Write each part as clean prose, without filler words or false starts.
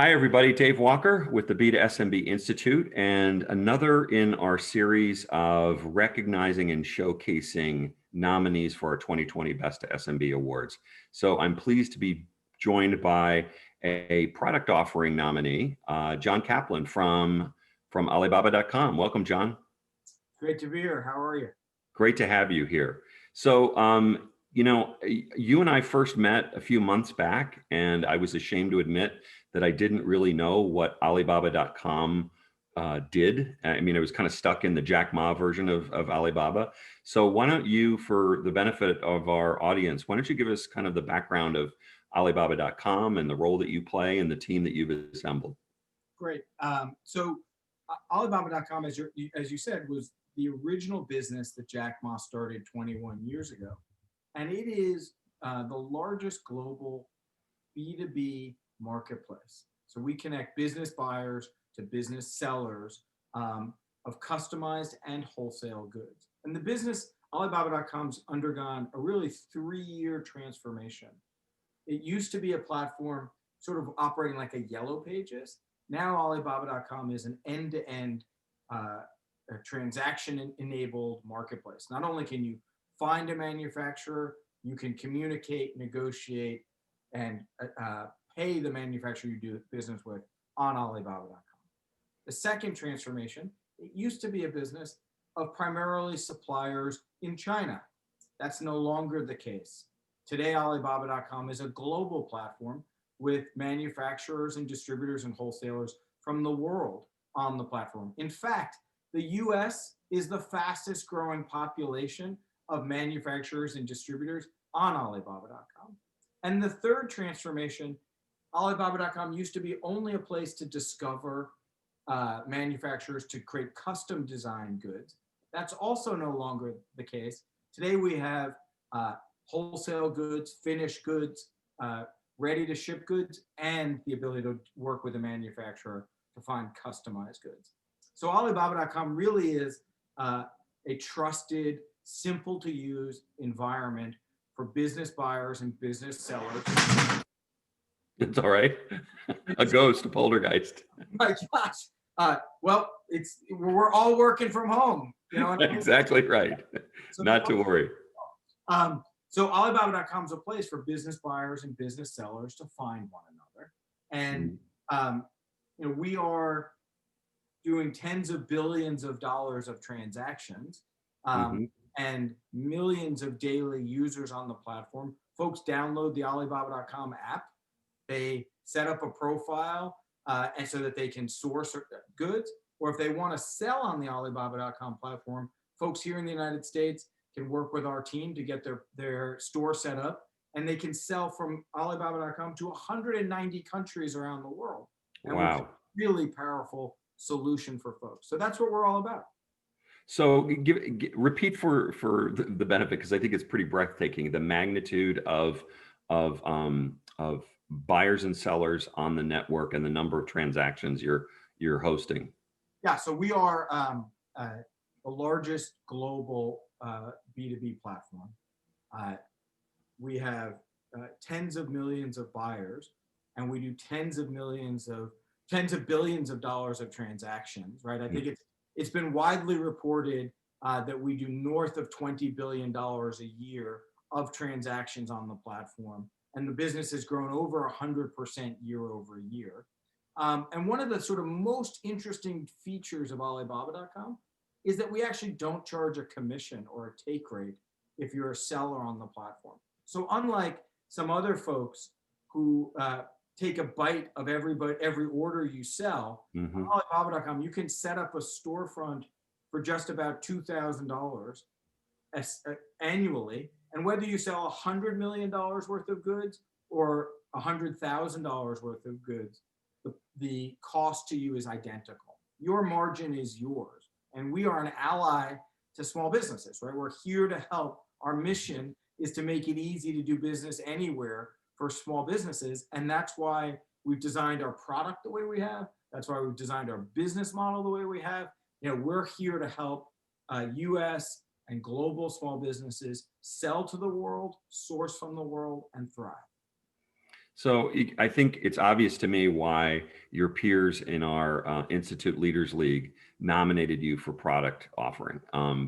Hi, everybody. Dave Walker with the B2SMB Institute, and another in our series of recognizing and showcasing nominees for our 2020 Best to SMB Awards. So I'm pleased to be joined by a product offering nominee, John Caplan from Alibaba.com. Welcome, John. Great to be here. How are you? Great to have you here. So, you and I first met a few months back, and I was ashamed to admit that I didn't really know what Alibaba.com did. I mean, I was kind of stuck in the Jack Ma version of Alibaba. So why don't you, for the benefit of our audience, why don't you give us kind of the background of Alibaba.com and the role that you play and the team that you've assembled? Great. Alibaba.com, as you said, was the original business that Jack Ma started 21 years ago. And it is the largest global B2B marketplace. So we connect business buyers to business sellers of customized and wholesale goods. And the business, Alibaba.com's undergone a really 3-year transformation. It used to be a platform sort of operating like a Yellow Pages. Now Alibaba.com is an end-to-end transaction-enabled marketplace. Not only can you find a manufacturer, you can communicate, negotiate, and pay the manufacturer you do business with on Alibaba.com. The second transformation, it used to be a business of primarily suppliers in China. That's no longer the case. Today, Alibaba.com is a global platform with manufacturers and distributors and wholesalers from the world on the platform. In fact, the US is the fastest growing population of manufacturers and distributors on Alibaba.com. And the third transformation, Alibaba.com used to be only a place to discover manufacturers to create custom design goods. That's also no longer the case. Today we have wholesale goods, finished goods, ready to ship goods, and the ability to work with a manufacturer to find customized goods. So Alibaba.com really is a trusted, simple to use environment for business buyers and business sellers. It's all right. A ghost, a poltergeist. My gosh. Well, we're all working from home. Exactly right. So not to worry. So Alibaba.com is a place for business buyers and business sellers to find one another. And we are doing tens of billions of dollars of transactions and millions of daily users on the platform. Folks download the Alibaba.com app. They set up a profile and so that they can source goods. Or if they want to sell on the Alibaba.com platform, folks here in the United States can work with our team to get their store set up, and they can sell from Alibaba.com to 190 countries around the world. And wow. Really powerful solution for folks. So that's what we're all about. So repeat for the benefit, because I think it's pretty breathtaking, the magnitude of buyers and sellers on the network and the number of transactions you're hosting. Yeah, so we are the largest global B2B platform. We have tens of millions of buyers, and we do tens of billions of dollars of transactions, right? I think it's been widely reported that we do north of $20 billion a year of transactions on the platform, and the business has grown over 100% year over year. And one of the sort of most interesting features of Alibaba.com is that we actually don't charge a commission or a take rate if you're a seller on the platform. So unlike some other folks who take a bite of every order you sell, on Alibaba.com, you can set up a storefront for just about $2,000 annually. And whether you sell $100 million worth of goods or $100,000 worth of goods, the cost to you is identical. Your margin is yours. And we are an ally to small businesses, right? We're here to help. Our mission is to make it easy to do business anywhere for small businesses. And that's why we've designed our product the way we have. That's why we've designed our business model the way we have. We're here to help US and global small businesses sell to the world, source from the world, and thrive. So I think it's obvious to me why your peers in our Institute Leaders League nominated you for product offering,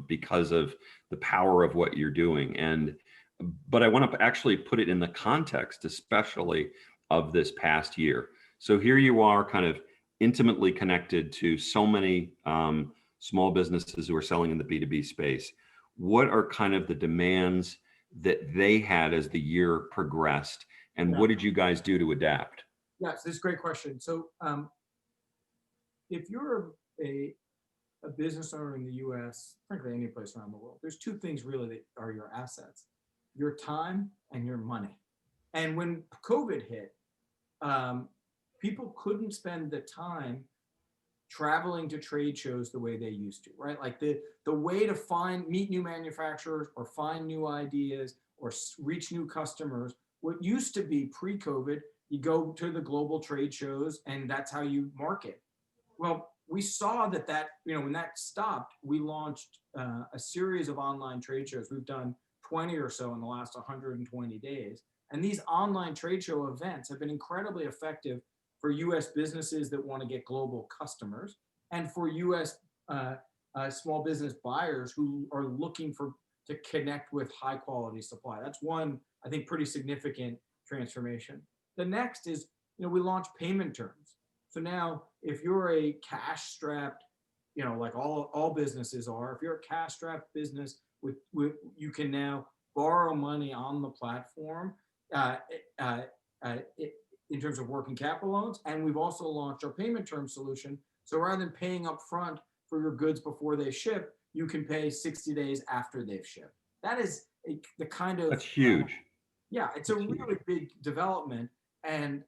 because of the power of what you're doing. But I want to actually put it in the context, especially of this past year. So here you are, kind of intimately connected to so many small businesses who are selling in the B2B space. What are kind of the demands that they had as the year progressed? And Yeah. what did you guys do to adapt? Yes, this is a great question. So if you're a business owner in the US, frankly, any place around the world, there's two things really that are your assets: your time and your money. And when COVID hit, um, people couldn't spend the time traveling to trade shows the way they used to, right? Like the way to meet new manufacturers or find new ideas or reach new customers. What used to be pre-COVID, you go to the global trade shows and that's how you market. Well, we saw that when that stopped, we launched a series of online trade shows. We've done 20 or so in the last 120 days. And these online trade show events have been incredibly effective for US businesses that want to get global customers and for US small business buyers who are looking to connect with high quality supply. That's one, I think, pretty significant transformation. The next is, we launched payment terms. So now, if you're a cash strapped, like all businesses are, if you're a cash strapped business you can now borrow money on the platform uh, uh, uh, in terms of working capital loans. And we've also launched our payment term solution. So rather than paying up front for your goods before they ship, you can pay 60 days after they've shipped. That is the kind of That's huge. yeah, it's a That's huge. really big development. And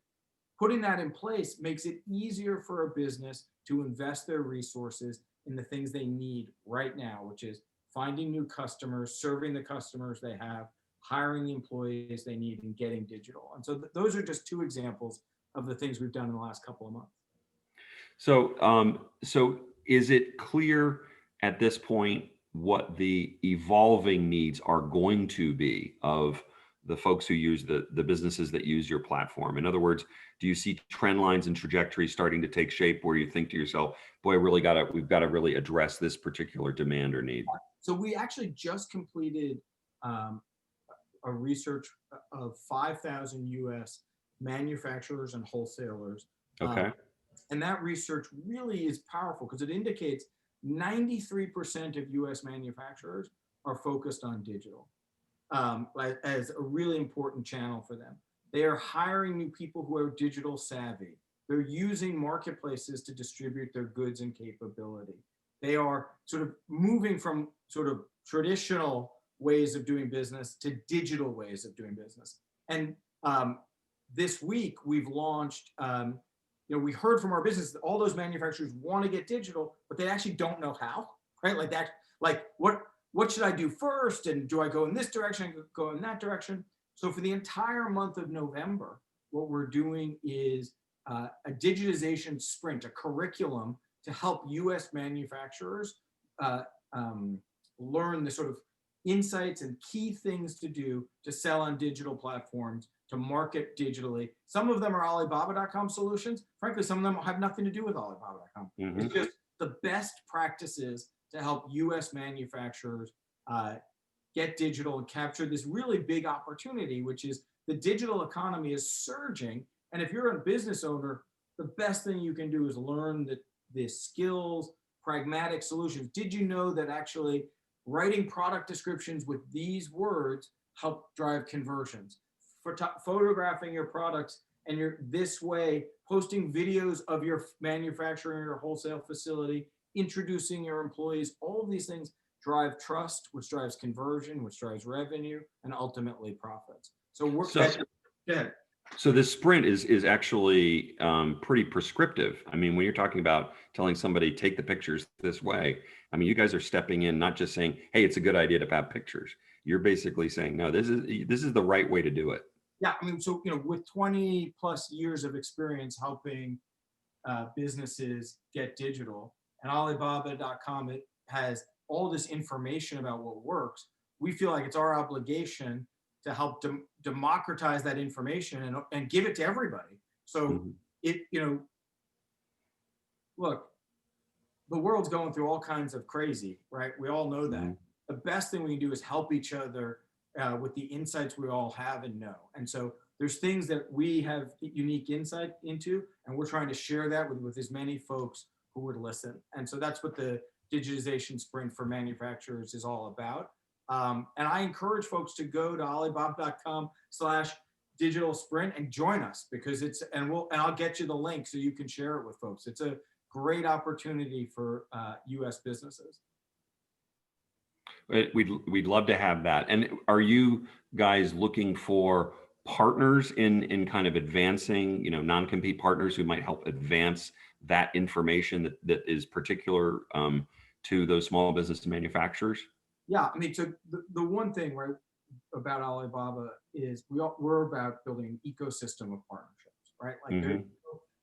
putting that in place makes it easier for a business to invest their resources in the things they need right now, which is finding new customers, serving the customers they have, hiring the employees they need, and getting digital. And so those are just two examples of the things we've done in the last couple of months. So is it clear at this point what the evolving needs are going to be of the folks who use the businesses that use your platform? In other words, do you see trend lines and trajectories starting to take shape where you think to yourself, boy, we've got to really address this particular demand or need? So we actually just completed um, a research of 5,000 US manufacturers and wholesalers. Um, Okay. and that research really is powerful because it indicates 93% of US manufacturers are focused on digital as a really important channel for them. They are hiring new people who are digital savvy. They're using marketplaces to distribute their goods and capability. They are sort of moving from sort of traditional ways of doing business to digital ways of doing business. And this week we've launched, we heard from our business that all those manufacturers want to get digital, but they actually don't know how, right? Like that, like what should I do first? And do I go in this direction, go in that direction? So for the entire month of November, what we're doing is a digitization sprint, a curriculum to help US manufacturers uh, learn the sort of insights and key things to do to sell on digital platforms, to market digitally. Some of them are Alibaba.com solutions. Frankly, some of them have nothing to do with Alibaba.com. Mhm. It's just the best practices to help US manufacturers get digital and capture this really big opportunity, which is the digital economy is surging. And if you're a business owner, the best thing you can do is learn the skills, pragmatic solutions. Did you know that actually writing product descriptions with these words help drive conversions? Photographing your products and you're this way posting videos of your manufacturing or wholesale facility, introducing your employees, all of these things drive trust, which drives conversion, which drives revenue, and ultimately profits. So we're So, go ahead. so this sprint is actually pretty prescriptive. I mean, when you're talking about telling somebody take the pictures this way, I mean, you guys are stepping in, not just saying, "Hey, it's a good idea to have pictures." You're basically saying, "No, this is the right way to do it." Yeah, I mean, so with 20 plus years of experience helping businesses get digital, and Alibaba.com, it has all this information about what works. We feel like it's our obligation to help democratize that information and give it to everybody. So look, the world's going through all kinds of crazy, right? We all know that. The best thing we can do is help each other with the insights we all have and know. And so there's things that we have unique insight into, and we're trying to share that with as many folks who would listen. And so that's what the digitization sprint for manufacturers is all about. And I encourage folks to go to alibaba.com/digital sprint and join us, because and I'll get you the link so you can share it with folks. It's a great opportunity for US businesses. We'd love to have that. And are you guys looking for partners in kind of advancing, non-compete partners who might help advance that information that is particular to those small business manufacturers? Yeah, I mean, so the one thing, right, about Alibaba is we're about building an ecosystem of partnerships, right? Like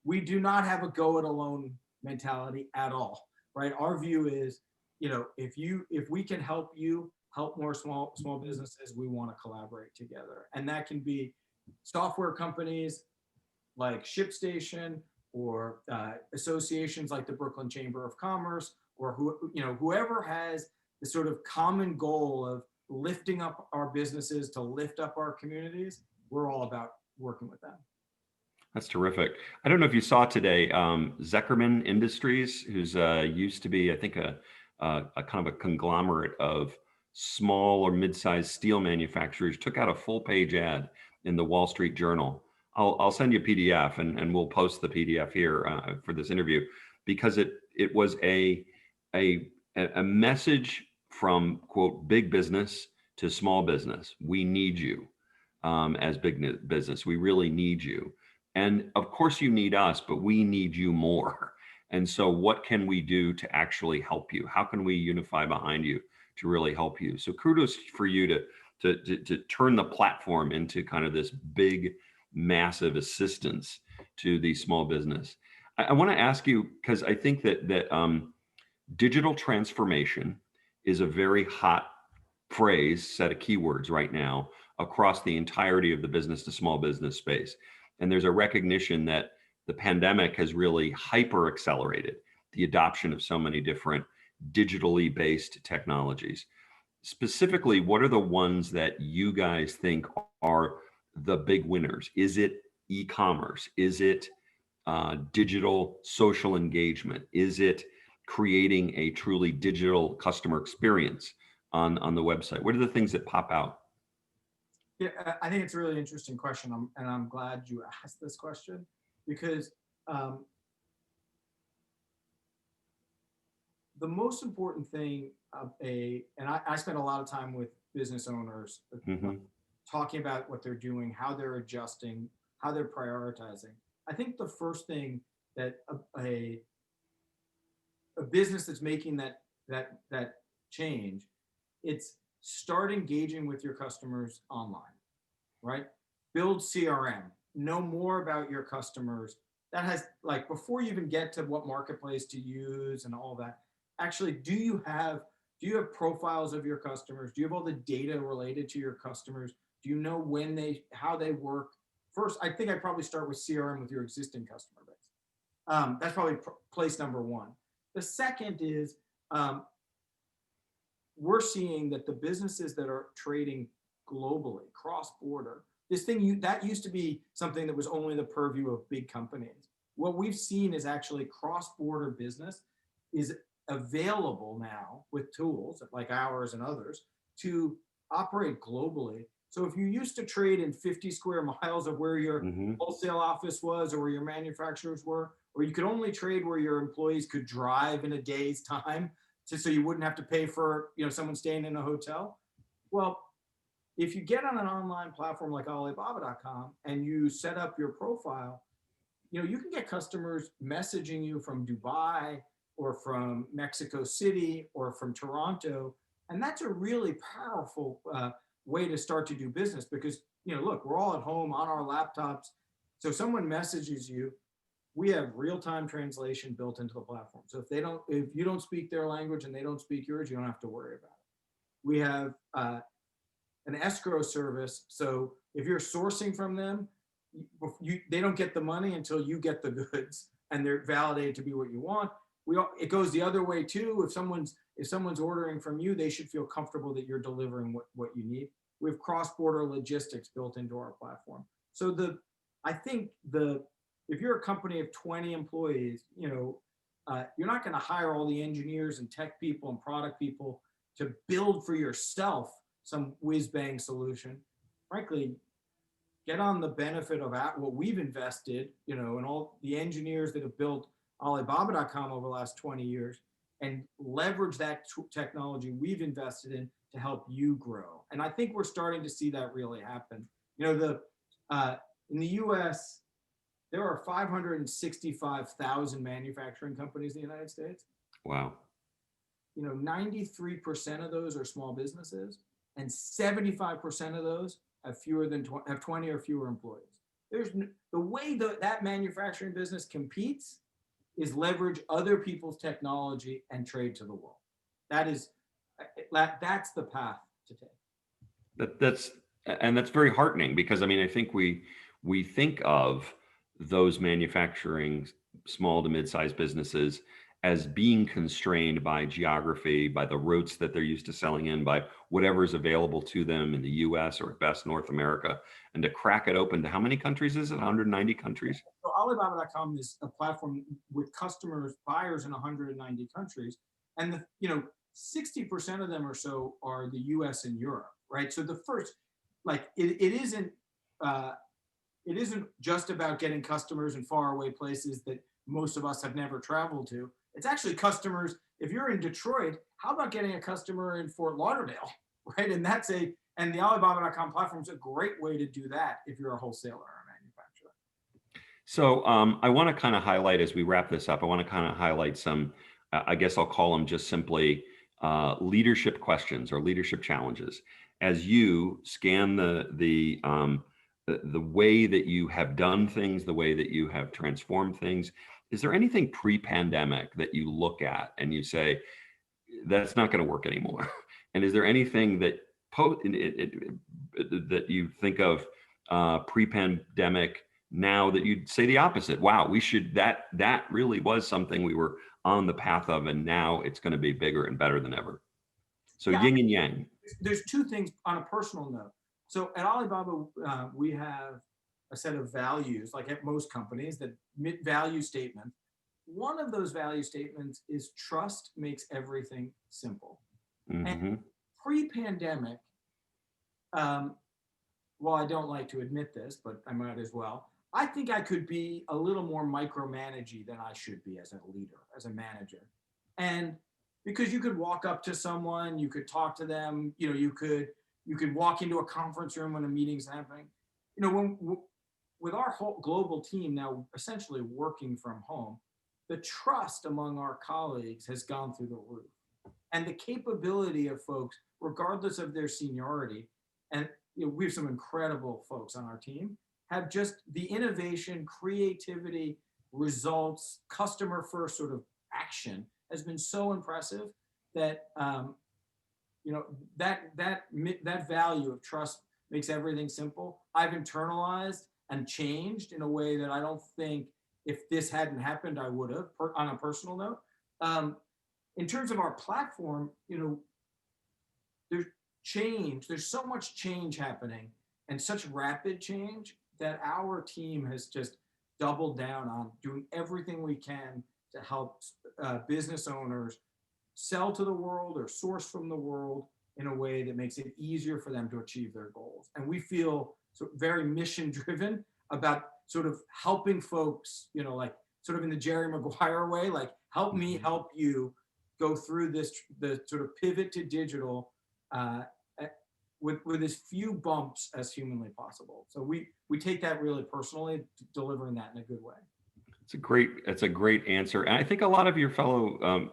we do not have a go it alone mentality at all, right? Our view is, if we can help you help more small businesses, we want to collaborate together. And that can be software companies like ShipStation, or associations like the Brooklyn Chamber of Commerce, or whoever has the sort of common goal of lifting up our businesses to lift up our communities. We're all about working with them. That's terrific. I don't know if you saw today, Zeckerman Industries, who's used to be, I think, a kind of a conglomerate of small or mid-sized steel manufacturers, took out a full-page ad in the Wall Street Journal. I'll send you a PDF, and we'll post the PDF here for this interview, because it was a message from, quote, big business to small business. We need you as big business. We really need you. And of course you need us, but we need you more. And so what can we do to actually help you? How can we unify behind you to really help you? So kudos for you to turn the platform into kind of this big, massive assistance to the small business. I want to ask you, because I think that digital transformation is a very hot phrase, set of keywords right now across the entirety of the business to small business space. And there's a recognition that the pandemic has really hyper accelerated the adoption of so many different digitally based technologies. Specifically, what are the ones that you guys think are the big winners? Is it e-commerce? Is it digital social engagement? Is it creating a truly digital customer experience on the website? What are the things that pop out? Yeah, I think it's a really interesting question, and I'm glad you asked this question, because the most important thing and I spend a lot of time with business owners talking about what they're doing, how they're adjusting, how they're prioritizing. I think the first thing that a business that's making that change, it's start engaging with your customers online, right? Build CRM, know more about your customers. That has, like, before you even get to what marketplace to use and all that, actually, do you have profiles of your customers? Do you have all the data related to your customers? Do you know how they work? First, I think I'd probably start with CRM with your existing customer base. That's probably place number one. The second is, we're seeing that the businesses that are trading globally, cross-border, that used to be something that was only the purview of big companies. What we've seen is actually cross-border business is available now with tools like ours and others to operate globally. So if you used to trade in 50 square miles of where your wholesale office was or where your manufacturers were, or you could only trade where your employees could drive in a day's time, so you wouldn't have to pay for someone staying in a hotel. Well, if you get on an online platform like Alibaba.com and you set up your profile, you can get customers messaging you from Dubai or from Mexico City or from Toronto. And that's a really powerful way to start to do business, because, look, we're all at home on our laptops. So someone messages you, we have real-time translation built into the platform. So if you don't speak their language and they don't speak yours, you don't have to worry about it. We have an escrow service. So if you're sourcing from them, they don't get the money until you get the goods and they're validated to be what you want. It goes the other way too. If someone's ordering from you, they should feel comfortable that you're delivering what you need. We have cross-border logistics built into our platform. So I think if you're a company of 20 employees, you're not going to hire all the engineers and tech people and product people to build for yourself some whiz bang solution. Frankly, get on the benefit of what we've invested, and all the engineers that have built Alibaba.com over the last 20 years, and leverage that technology we've invested in to help you grow. And I think we're starting to see that really happen. In the US, there are 565,000 manufacturing companies in the United States. Wow. 93% of those are small businesses, and 75% of those have 20 or fewer employees. The way that manufacturing business competes is leverage other people's technology and trade to the world. That's the path to take. That's very heartening, because I think we think of those manufacturing small to mid-sized businesses as being constrained by geography, by the routes that they're used to selling in, by whatever is available to them in the US or at best North America. And to crack it open to how many countries is it? 190 countries? So Alibaba.com is a platform with buyers in 190 countries. And 60% of them or so are the US and Europe, right? So the first, it isn't just about getting customers in faraway places that most of us have never traveled to. It's actually customers. If you're in Detroit, how about getting a customer in Fort Lauderdale, right? And the Alibaba.com platform is a great way to do that if you're a wholesaler or a manufacturer. So I want to kind of highlight, as we wrap this up, I want to kind of highlight some, I guess I'll call them just simply leadership questions or leadership challenges. As you scan the way that you have done things, the way that you have transformed things, is there anything pre-pandemic that you look at and you say, that's not going to work anymore? And is there anything that that you think of pre-pandemic now that you'd say the opposite? Wow, that really was something we were on the path of, and now it's going to be bigger and better than ever. So yin and yang. There's two things on a personal note. So at Alibaba, we have a set of values, like at most companies, that value statement. One of those value statements is trust makes everything simple. Mm-hmm. And pre-pandemic, well, I don't like to admit this, but I might as well. I think I could be a little more micromanagey than I should be as a leader, as a manager. And because you could walk up to someone, you could talk to them, you could walk into a conference room when a meeting's happening. With our whole global team now essentially working from home, the trust among our colleagues has gone through the roof. And the capability of folks, regardless of their seniority, and we have some incredible folks on our team, have just the innovation, creativity, results, customer first sort of action has been so impressive that that value of trust makes everything simple. I've internalized and changed in a way that I don't think, if this hadn't happened, I would have, on a personal note. In terms of our platform, there's change. There's so much change happening, and such rapid change, that our team has just doubled down on doing everything we can to help business owners sell to the world or source from the world in a way that makes it easier for them to achieve their goals. And we feel very mission driven about sort of helping folks, sort of in the Jerry Maguire way, like help me help you go through the sort of pivot to digital with as few bumps as humanly possible. So we take that really personally, delivering that in a good way. It's a great answer. And I think a lot of your fellow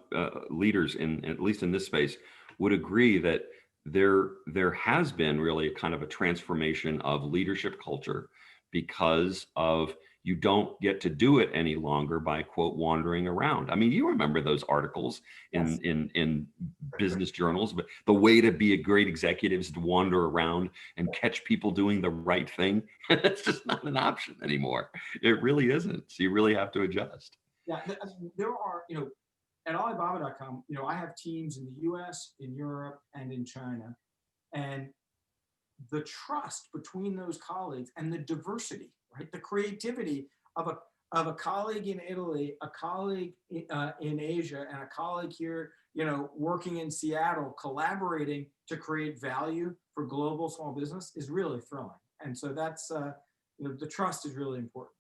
leaders, at least in this space, would agree that there has been really a kind of a transformation of leadership culture because of you don't get to do it any longer by quote wandering around. I mean, you remember those articles Yes. in business journals, but the way to be a great executive is to wander around and catch people doing the right thing. That's just not an option anymore. It really isn't. So you really have to adjust. Yeah, there are, at Alibaba.com, I have teams in the US, in Europe, and in China. And the trust between those colleagues and the diversity, right? The creativity of a colleague in Italy, a colleague in Asia, and a colleague here, working in Seattle, collaborating to create value for global small business is really thrilling. And so that's, the trust is really important.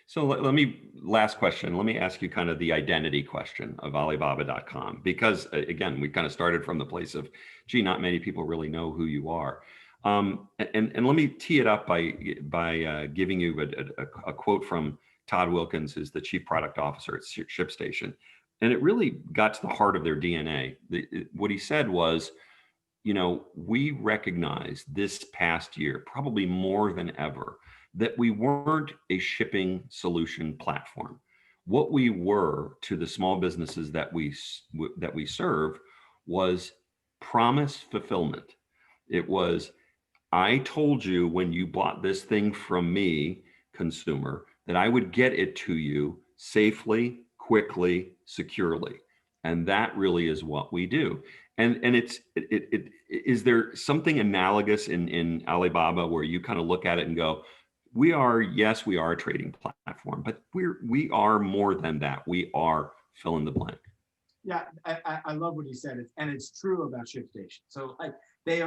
So let me, last question, let me ask you kind of the identity question of Alibaba.com, because again, we kind of started from the place of, gee, not many people really know who you are. And let me tee it up by giving you a quote from Todd Wilkins, who's the Chief Product Officer at ShipStation. And it really got to the heart of their DNA. What he said was, we recognize this past year, probably more than ever, that we weren't a shipping solution platform. What we were to the small businesses that we serve was promise fulfillment. It was, I told you when you bought this thing from me, consumer, that I would get it to you safely, quickly, securely. And that really is what we do. And is there something analogous in Alibaba where you kind of look at it and go, yes, we are a trading platform, but we are more than that. We are fill in the blank. Yeah, I love what he said, and it's true about ShipStation. So like they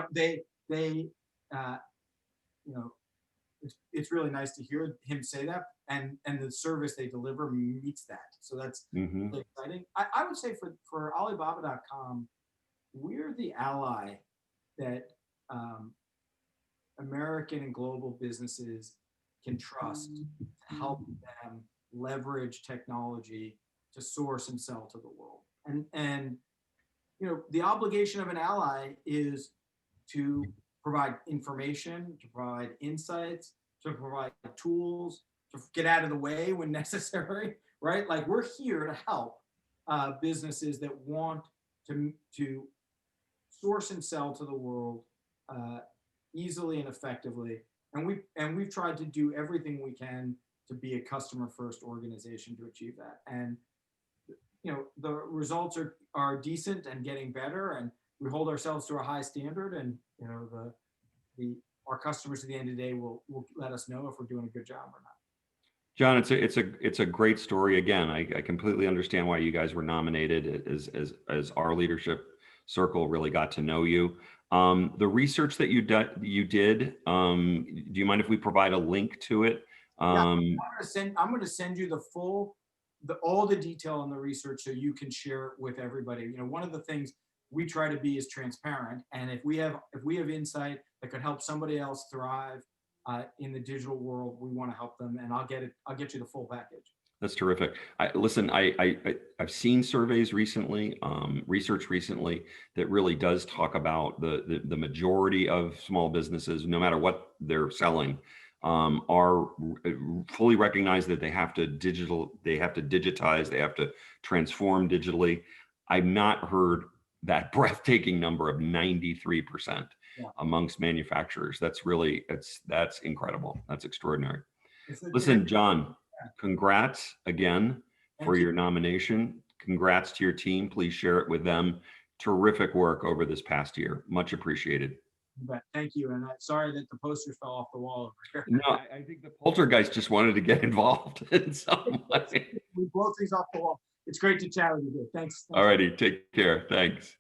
it's really nice to hear him say that, and the service they deliver meets that. So that's really exciting. I would say for Alibaba.com, we're the ally that American and global businesses can trust to help them leverage technology to source and sell to the world. And the obligation of an ally is to provide information, to provide insights, to provide tools, to get out of the way when necessary, right? Like we're here to help businesses that want to source and sell to the world easily and effectively. And we've tried to do everything we can to be a customer first organization to achieve that. And the results are decent and getting better, and we hold ourselves to a high standard, and our customers at the end of the day will let us know if we're doing a good job or not. John, it's a great story. Again, I completely understand why you guys were nominated as our leadership circle really got to know you. The research that you did, do you mind if we provide a link to it? I'm going to send you all the detail on the research so you can share it with everybody. One of the things we try to be is transparent, and if we have insight that could help somebody else thrive in the digital world, we want to help them, and I'll get you the full package. That's terrific. Listen, I've seen surveys recently, research recently that really does talk about the majority of small businesses, no matter what they're selling, are fully recognize that they have to digitize, they have to transform digitally. I've not heard that breathtaking number of 93% amongst manufacturers. That's incredible. That's extraordinary. Listen, John, congrats again for your nomination. Congrats to your team. Please share it with them. Terrific work over this past year. Much appreciated. Thank you. And sorry that the posters fell off the wall over here. No, I think the poltergeist just wanted to get involved in some way. We blow things off the wall. It's great to chat with you. Thanks. All righty. Take care. Thanks.